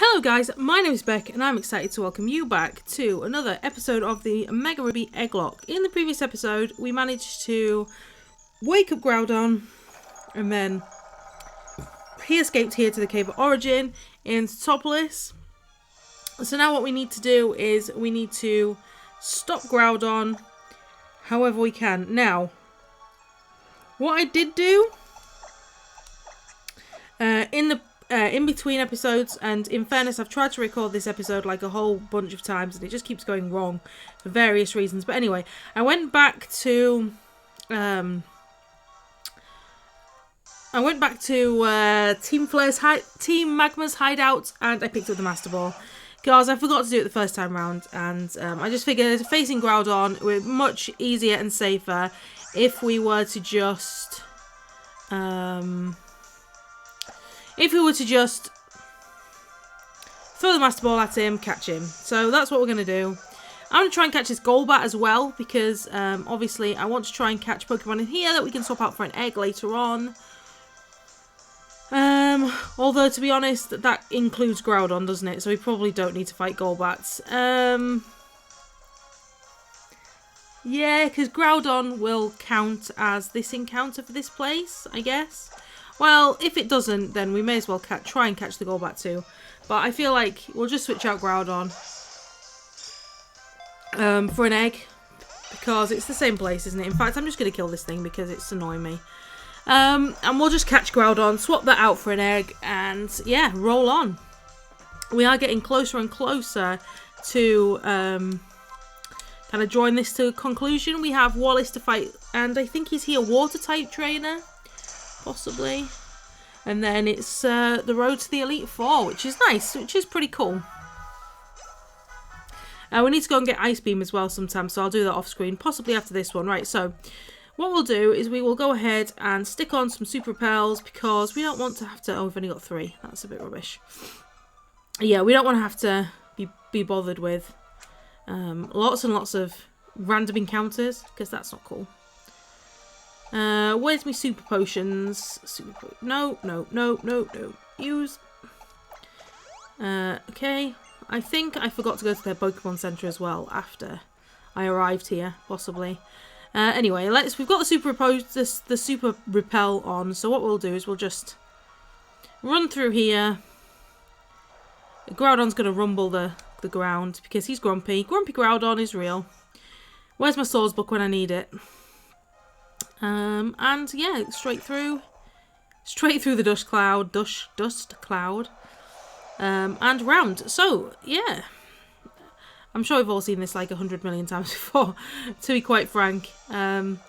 Hello guys, my name is Beck and I'm excited to welcome you back to another episode of the Omega Ruby Egglocke. In the previous episode we managed to wake up Groudon and then he escaped here to the Cave of Origin in Topolis. So now what we need to do is we need to stop Groudon however we can. Now, what I did do in between episodes, and in fairness I've tried to record this episode like a whole bunch of times and it just keeps going wrong for various reasons, but anyway, I went back to Team Magma's hideout and I picked up the Master Ball because I forgot to do it the first time round, and I just figured facing Groudon would be much easier and safer if we were to just throw the Master Ball at him, catch him. So that's what we're going to do. I'm going to try and catch this Golbat as well, because obviously I want to try and catch Pokemon in here that we can swap out for an egg later on. Although, to be honest, that includes Groudon, doesn't it? So we probably don't need to fight Golbats. Yeah, because Groudon will count as this encounter for this place, I guess. Well, if it doesn't, then we may as well try and catch the Golbat too. But I feel like we'll just switch out Groudon for an egg, because it's the same place, isn't it? In fact, I'm just going to kill this thing because it's annoying me. And we'll just catch Groudon, swap that out for an egg, and yeah, roll on. We are getting closer and closer to kind of drawing this to a conclusion. We have Wallace to fight, and I think he's here Water-type trainer. Possibly. And then it's the road to the Elite Four, which is nice, which is pretty cool. We need to go and get Ice Beam as well sometime, so I'll do that off screen, possibly after this one. Right, so what we'll do is we will go ahead and stick on some Super Repels, because we don't want to have to... Oh, we've only got 3. That's a bit rubbish. Yeah, we don't want to have to be bothered with lots and lots of random encounters, because that's not cool. Where's my super potions? No. Use. Okay. I think I forgot to go to their Pokemon Center as well after I arrived here, possibly. Anyway, we've got the super repel on, so what we'll do is we'll just run through here. Groudon's gonna rumble the ground because he's grumpy. Grumpy Groudon is real. Where's my Swords book when I need it? And yeah, straight through the dust cloud, and round. So yeah, I'm sure we've all seen this like 100 million times before, to be quite frank. And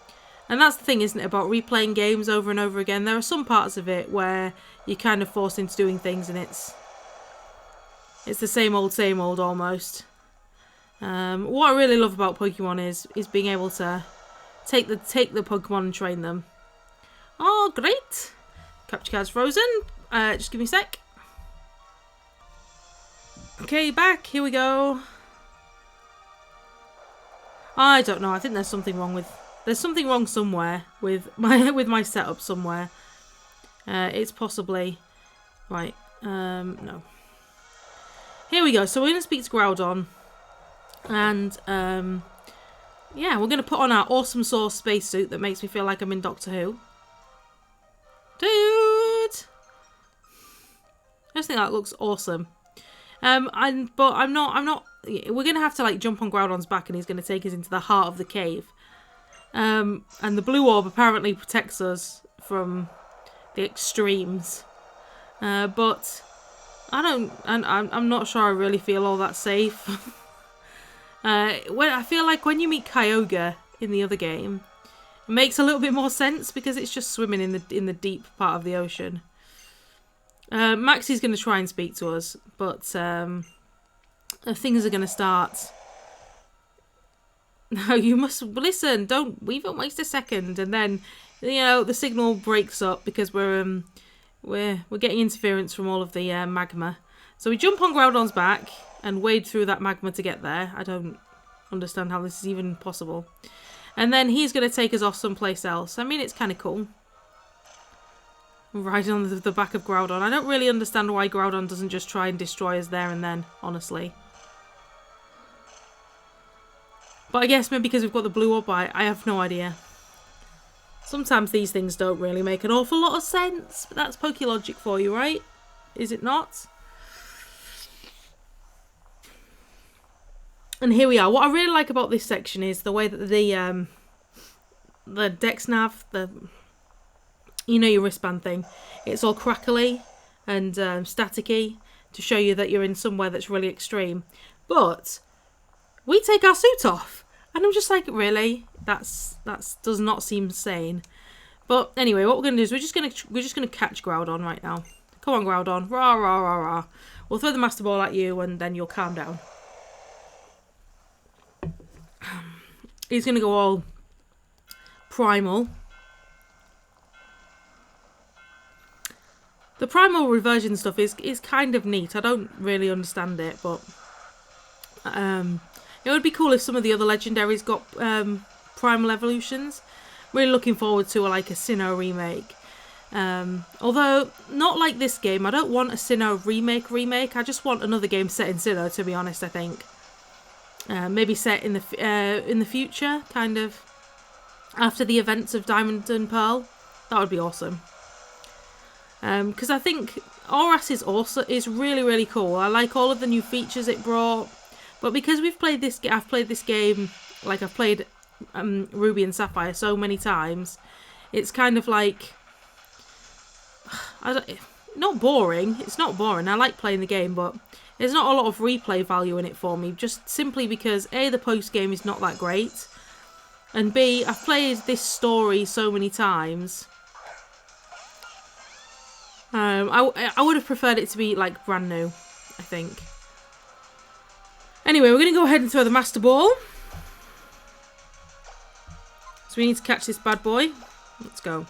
that's the thing, isn't it, about replaying games over and over again? There are some parts of it where you're kind of forced into doing things, and it's the same old almost. What I really love about Pokemon is being able to take the Pokemon and train them. Oh, great! Capture card's frozen. Just give me a sec. Okay, back. Here we go. I don't know. I think there's something wrong somewhere with my setup somewhere. It's possibly right. No. Here we go. So we're gonna speak to Groudon, and yeah, we're going to put on our awesome sauce spacesuit that makes me feel like I'm in Doctor Who. Dude! I just think that looks awesome. But I'm not... We're going to have to, like, jump on Groudon's back and he's going to take us into the heart of the cave. And the blue orb apparently protects us from the extremes. But I'm not sure I really feel all that safe. I feel like when you meet Kyogre in the other game, it makes a little bit more sense because it's just swimming in the deep part of the ocean. Maxie's going to try and speak to us, but things are going to start. No, you must listen. Don't even waste a second. And then, the signal breaks up because we're getting interference from all of the magma. So we jump on Groudon's back and wade through that magma to get there. I don't understand how this is even possible. And then he's going to take us off someplace else. I mean, it's kind of cool. Right on the back of Groudon. I don't really understand why Groudon doesn't just try and destroy us there and then, honestly. But I guess maybe because we've got the blue orb, I have no idea. Sometimes these things don't really make an awful lot of sense, but that's Pokelogic for you, right? Is it not? And here we are. What I really like about this section is the way that the Dex Nav, you know, your wristband thing, it's all crackly and staticky to show you that you're in somewhere that's really extreme. But we take our suit off. And I'm just like, really? That's does not seem sane. But anyway, what we're gonna do is we're just gonna catch Groudon right now. Come on, Groudon. Rah rah rah rah. We'll throw the Master Ball at you and then you'll calm down. He's gonna go all primal. The primal reversion stuff is kind of neat. I don't really understand it, but it would be cool if some of the other legendaries got primal evolutions. Really looking forward to like a Sinnoh remake. Although, not like this game. I don't want a Sinnoh remake. I just want another game set in Sinnoh, to be honest, I think. Maybe set in the future, kind of after the events of Diamond and Pearl. That would be awesome. Because I think Oras is really, really cool. I like all of the new features it brought. But because I've played this game, like I've played Ruby and Sapphire so many times, it's kind of like, not boring. It's not boring. I like playing the game, but there's not a lot of replay value in it for me. Just simply because A, the post game is not that great, and B, I've played this story so many times. I would have preferred it to be like brand new, I think. Anyway, we're going to go ahead and throw the Master Ball. So we need to catch this bad boy. Let's go. And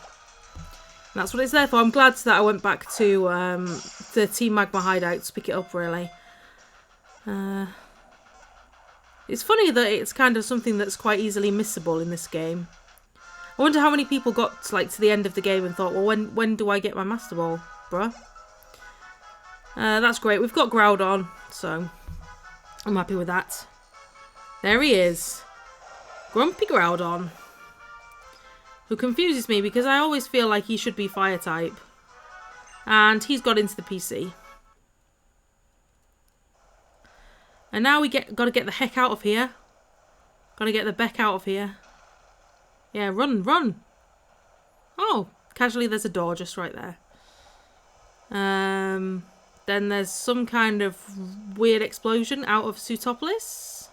that's what it's there for. I'm glad that I went back to the Team Magma hideout to pick it up, really. It's funny that it's kind of something that's quite easily missable in this game. I wonder how many people got to the end of the game and thought, well, when do I get my Master Ball, bruh? That's great. We've got Groudon, so I'm happy with that. There he is. Grumpy Groudon. Who confuses me because I always feel like he should be fire type. And he's got into the PC. And now we gotta get the heck out of here. Gotta get the Beck out of here. Yeah, run, run. Oh, casually there's a door just right there. Then there's some kind of weird explosion out of Sutopolis.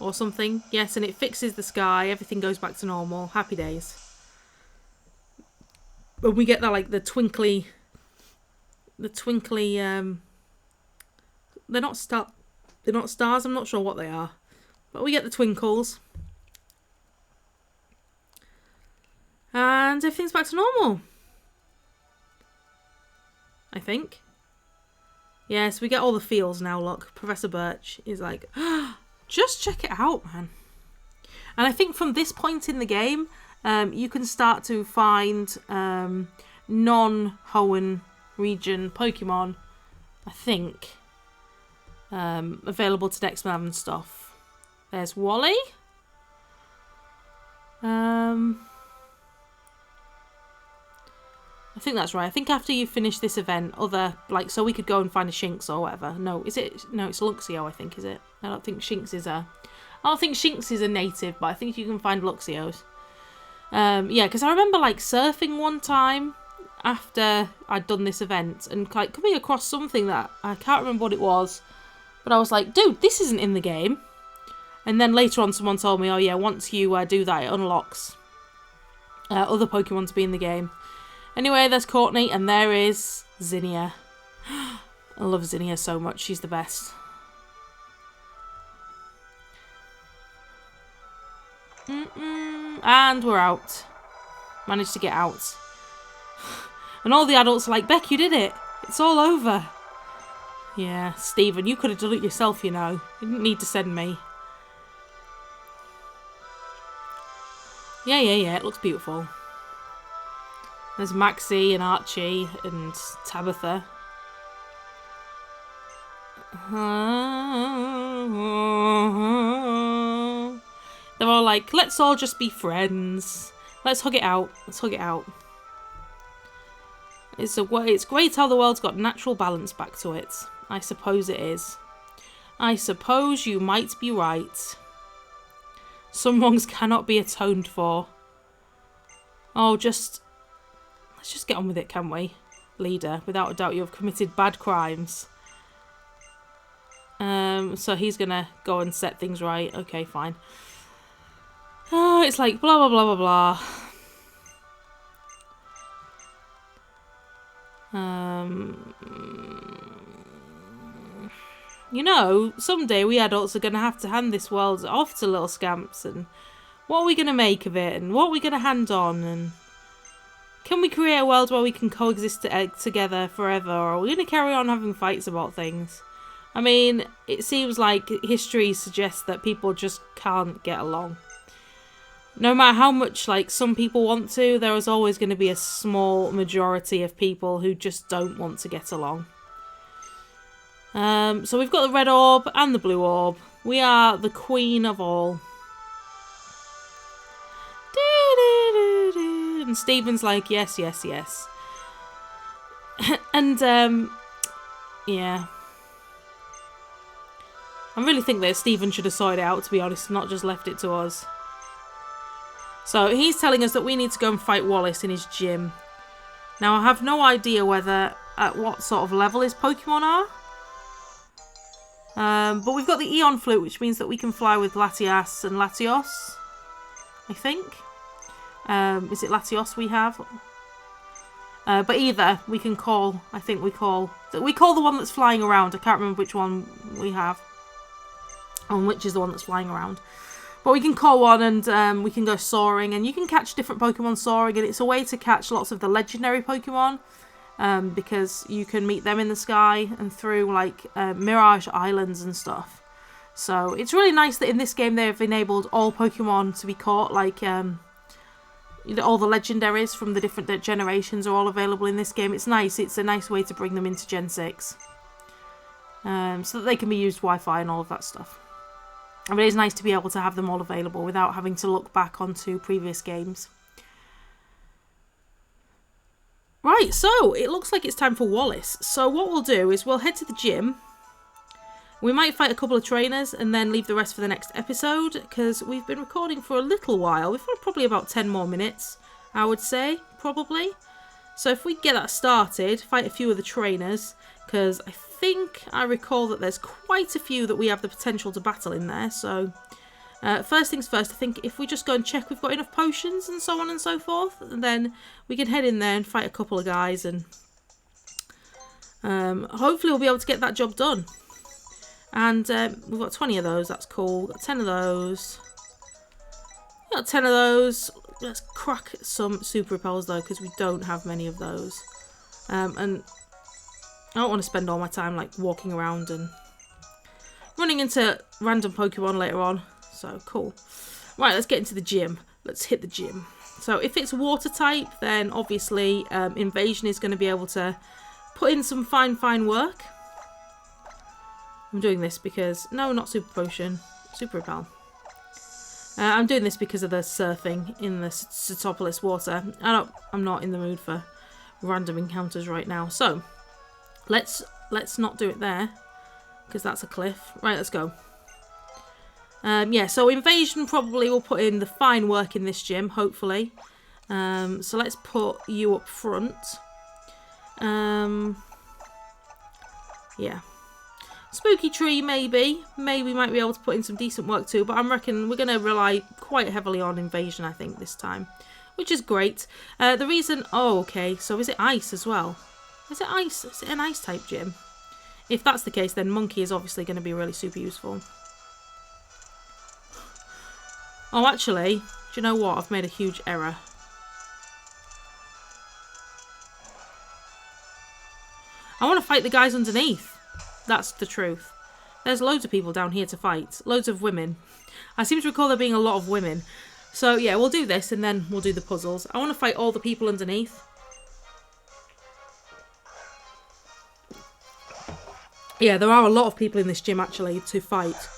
Or something. Yes, and it fixes the sky. Everything goes back to normal. Happy days. When we get that, like, the twinkly, they're not stars. I'm not sure what they are. But we get the twinkles. And everything's back to normal. I think. Yes, we get all the feels now, look. Professor Birch is like, just check it out, man. And I think from this point in the game, you can start to find non-Hoenn region Pokemon, I think, available to Dex Nav and stuff. There's Wally. I think that's right. I think after you finish this event, so we could go and find a Shinx or whatever. No, it's Luxio, I think, is it? I don't think Shinx is a native, but I think you can find Luxios. Yeah, because I remember surfing one time after I'd done this event and coming across something that I can't remember what it was, but I was like, dude, this isn't in the game. And then later on someone told me, oh yeah, once you do that, it unlocks other Pokemon to be in the game. Anyway, there's Courtney, and there is Zinnia. I love Zinnia so much. She's the best. And we're out. Managed to get out. And all the adults are like, Beck, you did it. It's all over. Yeah, Stephen, you could have done it yourself, you know. You didn't need to send me. Yeah, it looks beautiful. There's Maxie and Archie and Tabitha. They're all like, let's all just be friends. Let's hug it out. Let's hug it out. It's great how the world's got natural balance back to it. I suppose it is. I suppose you might be right. Some wrongs cannot be atoned for. Oh, let's just get on with it, can we? Leader, without a doubt you have committed bad crimes. So he's gonna go and set things right. Okay, fine. Oh, it's like blah blah blah blah blah. You know, someday we adults are gonna have to hand this world off to little scamps, and what are we gonna make of it, and what are we gonna hand on, and can we create a world where we can coexist together forever, or are we gonna carry on having fights about things? I mean, it seems like history suggests that people just can't get along. No matter how much, like, some people want to, there is always going to be a small majority of people who just don't want to get along. So we've got the red orb and the blue orb. We are the queen of all. And Stephen's like, yes, yes, yes. And, yeah. I really think that Stephen should have sorted it out, to be honest, not just left it to us. So he's telling us that we need to go and fight Wallace in his gym. Now I have no idea at what sort of level his Pokemon are. But we've got the Eon Flute, which means that we can fly with Latias and Latios, I think. Is it Latios we have? But either we can call, I think we call the one that's flying around. I can't remember which one we have. And which is the one that's flying around. But we can call one and we can go soaring. And you can catch different Pokemon soaring. And it's a way to catch lots of the legendary Pokemon. Because you can meet them in the sky and through like Mirage Islands and stuff. So it's really nice that in this game they've enabled all Pokemon to be caught. Like all the legendaries from the different generations are all available in this game. It's nice. It's a nice way to bring them into Gen 6. So that they can be used Wi-Fi and all of that stuff. I mean, it's nice to be able to have them all available without having to look back onto previous games. Right, so it looks like it's time for Wallace. So what we'll do is we'll head to the gym. We might fight a couple of trainers and then leave the rest for the next episode, because we've been recording for a little while. We've got probably about 10 more minutes, I would say, probably. So if we get that started, fight a few of the trainers, because I think I recall that there's quite a few that we have the potential to battle in there. So first things first, I think if we just go and check we've got enough potions and so on and so forth, and then we can head in there and fight a couple of guys, and hopefully we'll be able to get that job done. And we've got 20 of those, that's cool. We've got 10 of those. We've got 10 of those. Let's crack some super repels though, because we don't have many of those. And I don't want to spend all my time like walking around and running into random Pokemon later on. So cool. Right, let's get into the gym. Let's hit the gym. So if it's water type, then obviously Invasion is going to be able to put in some fine work. I'm doing this because... No, not Super Potion. Super Repel. I'm doing this because of the surfing in the Setopolis water. I'm not in the mood for random encounters right now. So, let's not do it there, because that's a cliff. Right, let's go. Yeah, so Invasion probably will put in the fine work in this gym, hopefully. So let's put you up front. Yeah. Spooky Tree, maybe. Maybe we might be able to put in some decent work too, but I reckon we're going to rely quite heavily on Invasion, I think, this time. Which is great. The reason... Oh, okay. So is it ice as well? Is it ice? Is it an ice type gym? If that's the case, then Monkey is obviously going to be really super useful. Oh, actually, do you know what? I've made a huge error. I want to fight the guys underneath. That's the truth. There's loads of people down here to fight. Loads of women. I seem to recall there being a lot of women. So, yeah, we'll do this and then we'll do the puzzles. I want to fight all the people underneath. Yeah, there are a lot of people in this gym actually to fight.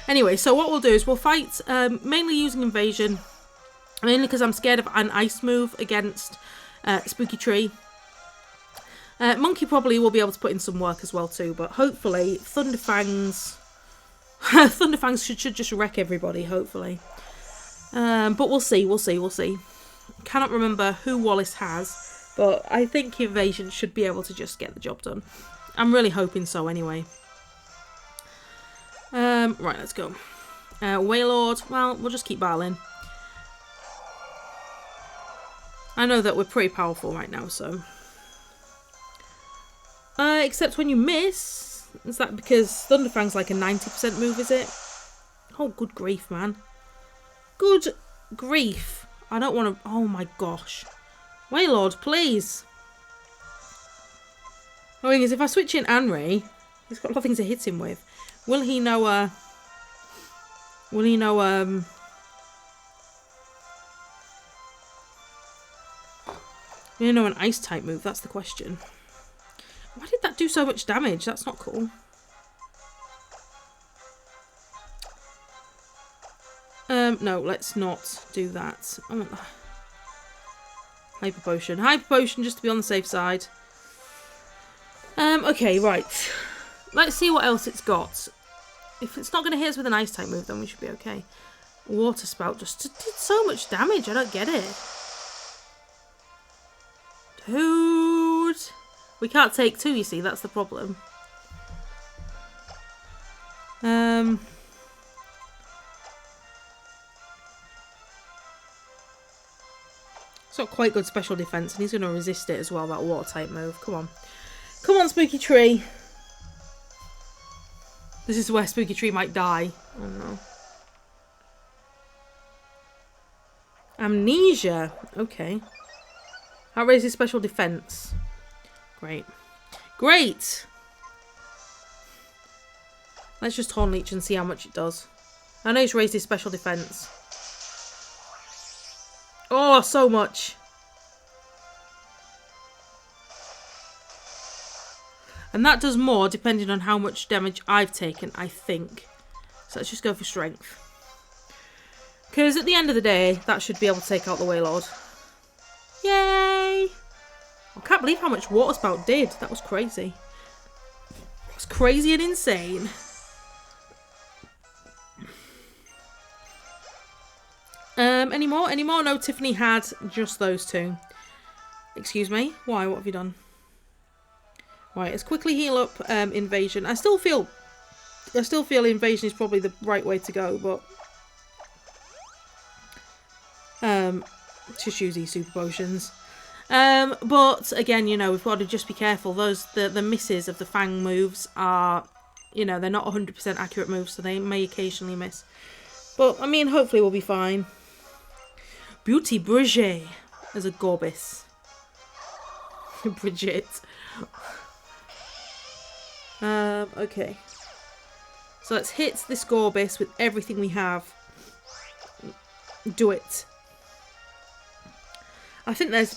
Anyway, so what we'll do is we'll fight mainly using Invasion. Mainly because I'm scared of an ice move against Spooky-xy. Monkey probably will be able to put in some work as well too, but hopefully Thunderfangs... Thunderfangs should just wreck everybody, hopefully. But we'll see. Cannot remember who Wallace has, but I think Invasion should be able to just get the job done. I'm really hoping so anyway. Right, let's go. Wailord, well, we'll just keep battling. I know that we're pretty powerful right now, so... except when you miss... Is that because Thunderfang's like a 90% move, is it? Oh, good grief, man. Good grief. I don't want to... Oh, my gosh. Wailord, please. The thing is, if I switch in Anri, he's got nothing to hit him with. Will he know, Will he know, You know, an ice type move, that's the question. Why did that do so much damage? That's not cool. No, let's not do that. I want that. Hyper Potion. Hyper Potion just to be on the safe side. Okay, right. Let's see what else it's got. If it's not going to hit us with an ice type move, then we should be okay. Water Spout just did so much damage. I don't get it. Dude. We can't take two, you see. That's the problem. It's got quite good special defense, and he's going to resist it as well, that water type move. Come on. Come on, Spooky-xy. This is where Spooky-xy might die. Oh no. Amnesia. Okay. That raises special defense. Great. Great! Let's just Horn Leech and see how much it does. I know it's raised his special defense. Oh, so much. And that does more depending on how much damage I've taken, I think. So let's just go for strength. Because at the end of the day, that should be able to take out the Wailord. Yay! I can't believe how much Water Spout did. That was crazy. It was crazy and insane. Any more? Any more? No, Tiffany had just those two. Excuse me? Why? What have you done? Right, let's quickly heal up Invasion. I still feel Invasion is probably the right way to go, but just use these super potions. But again, you know, we've got to just be careful. The misses of the Fang moves are, you know, they're not 100% accurate moves, so they may occasionally miss. But I mean, hopefully we'll be fine. Beauty Brigitte as a Gorbis. Brigitte. Okay. So let's hit this Gorbis with everything we have. Do it. I think there's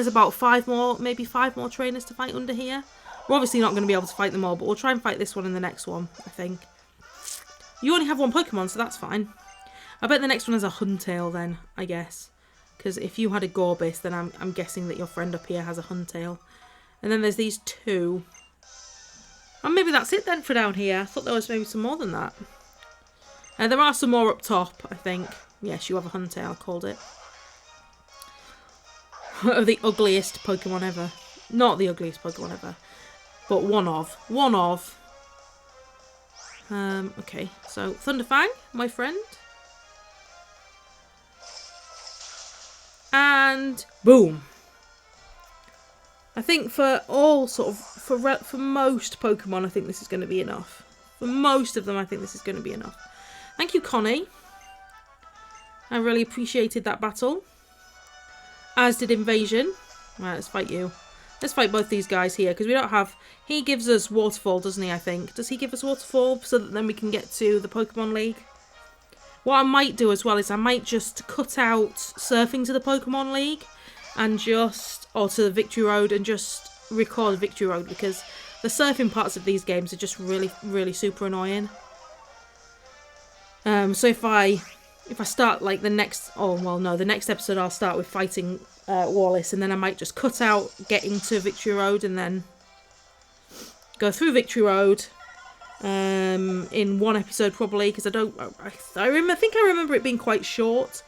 about 5 more, maybe 5 more trainers to fight under here. We're obviously not going to be able to fight them all, but we'll try and fight this one and the next one, I think. You only have one Pokemon, so that's fine. I bet the next one is a Huntail then, I guess. Because if you had a Gorbis, then I'm guessing that your friend up here has a Huntail. And then there's these 2. And maybe that's it then for down here. I thought there was maybe some more than that. There are some more up top, I think. Yes, you have a Huntail, I called it. The ugliest Pokemon ever. Not the ugliest Pokemon ever. But one of. One of. Okay, so Thunderfang, my friend. And boom. I think for all sort of, for most Pokemon, I think this is going to be enough. For most of them, I think this is going to be enough. Thank you, Connie. I really appreciated that battle. As did Invasion. Right, let's fight you. Let's fight both these guys here, because we don't have... He gives us Waterfall, doesn't he, I think? Does he give us Waterfall so that then we can get to the Pokemon League? What I might do as well is I might just cut out surfing to the Pokemon League and just... Or to the Victory Road and just record Victory Road, because The surfing parts of these games are just really, really super annoying. So if I start like the next episode I'll start with fighting Wallace, and then I might just cut out getting to Victory Road and then go through Victory Road in one episode probably, because I think I remember it being quite short,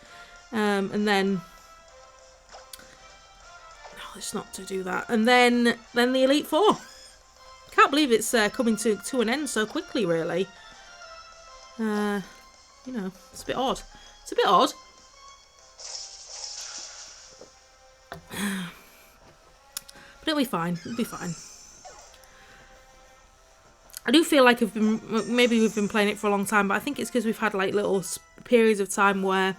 and then no, it's not to do that, and then the Elite Four. Can't believe it's coming to an end so quickly, really. You know, it's a bit odd. It's a bit odd. But it'll be fine. It'll be fine. I do feel like maybe we've been playing it for a long time, but I think it's because we've had like little periods of time where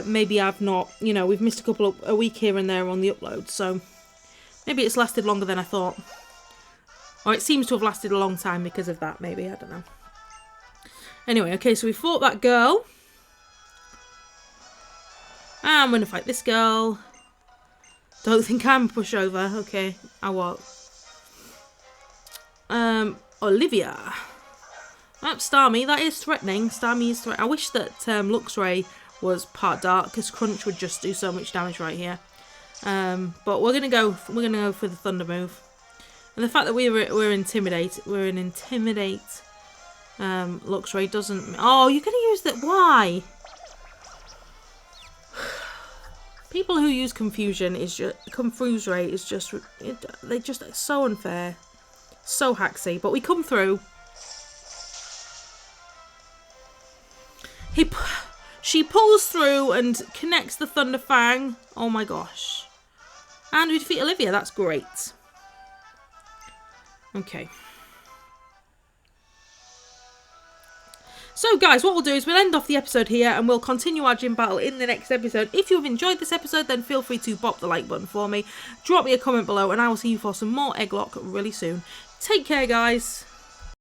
maybe I've not, you know, we've missed a week here and there on the upload, so maybe it's lasted longer than I thought. Or it seems to have lasted a long time because of that, maybe, I don't know. Anyway, okay, so we fought that girl. I'm going to fight this girl. Don't think I'm a pushover. Okay, I won't. Olivia. Starmie, that is threatening. Starmie is threatening. I wish that Luxray was part dark, because Crunch would just do so much damage right here. But we're gonna go for the Thunder move. And the fact that we're intimidate Luxray doesn't. Oh, you're gonna use that? Why? People who use Confusion is just they're just so unfair, so hacksy. But we come through. She pulls through and connects the Thunder Fang. Oh my gosh! And we defeat Olivia. That's great. Okay. So guys, what we'll do is we'll end off the episode here and we'll continue our gym battle in the next episode. If you've enjoyed this episode, then feel free to bop the like button for me. Drop me a comment below and I will see you for some more Egglocke really soon. Take care, guys.